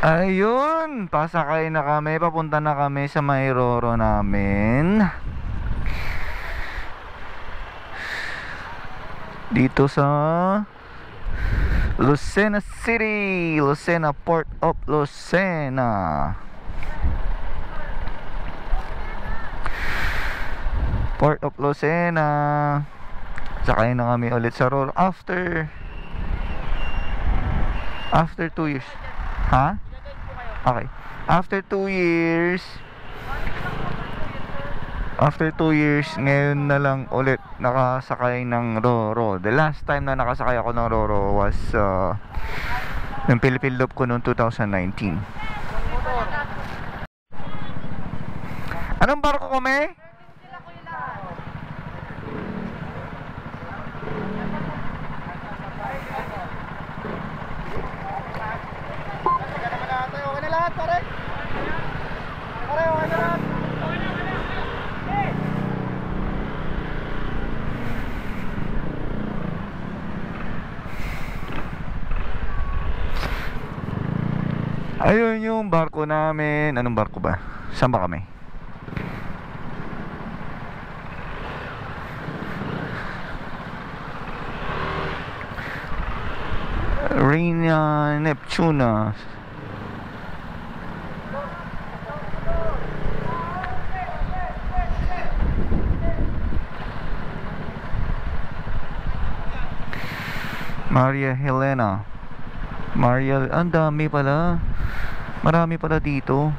Ayun, pasakay na kami, papunta na kami sa may Roro namin. Dito sa Lucena City, Lucena, Port of Lucena. Port of Lucena. Sakay na kami ulit sa Roro after 2 years. Ha? Okay. After 2 years. After 2 years, ngayon na lang ulit nakasakay ng Roro. The last time na nakasakay ako ng Roro was yung Philippine Loop ko noong 2019. Anong barko kami? Ayun yung barko namin. Anong barko ba? Saan ba kami? Reina Neptuna. Maria Helena. Ang dami pala. Marami pala dito.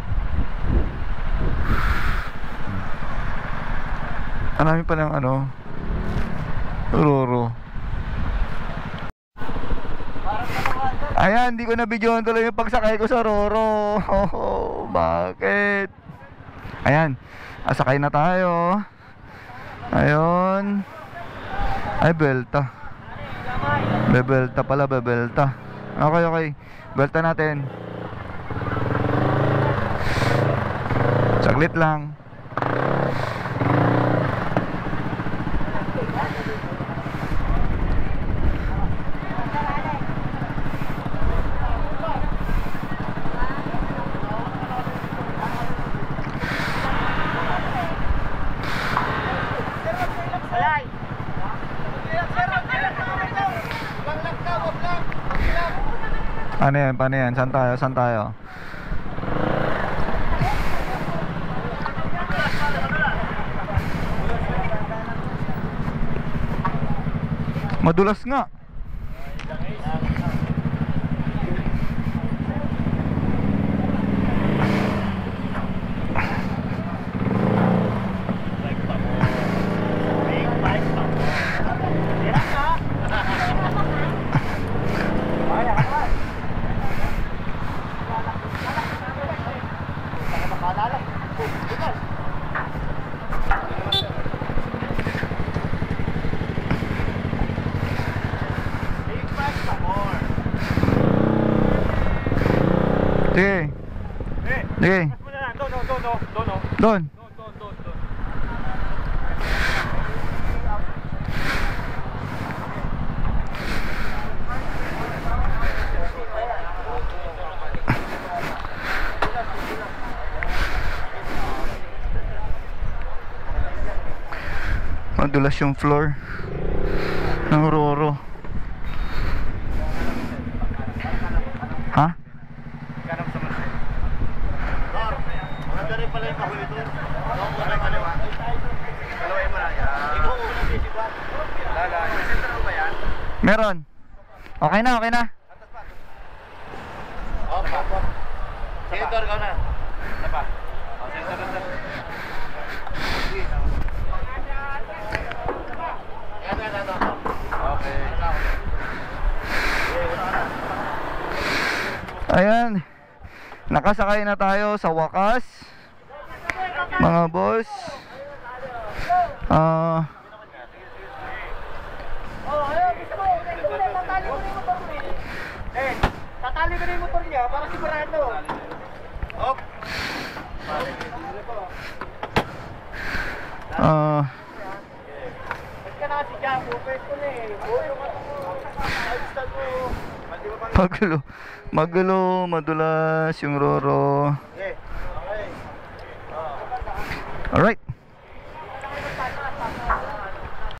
Marami palang Roro. Ayan, hindi ko na videohan tuloy yung pagsakay ko sa Roro. Oh, bakit? Ayan, asakay na tayo. Ayun. Ay, belta. Bebelta pala, bebelta. Okay. Belta natin. Saglit lang. Paano yan? Saan tayo? Madulas nga. Sige. Sige. Doon. Madulas yung floor ng Roro. Ha? Meron. Okay na. Senator, kau na. Apa? Senator. Okay. Ayan. Nakasakay na tayo sa wakas. Mga boss. Tatali ko na yung motor niya para sigurado. Hop. Ba't ka na kasi dyan? Bupes ko na eh. Yung ayos mo. Magulo, madulas yung Roro. Okay. Alright.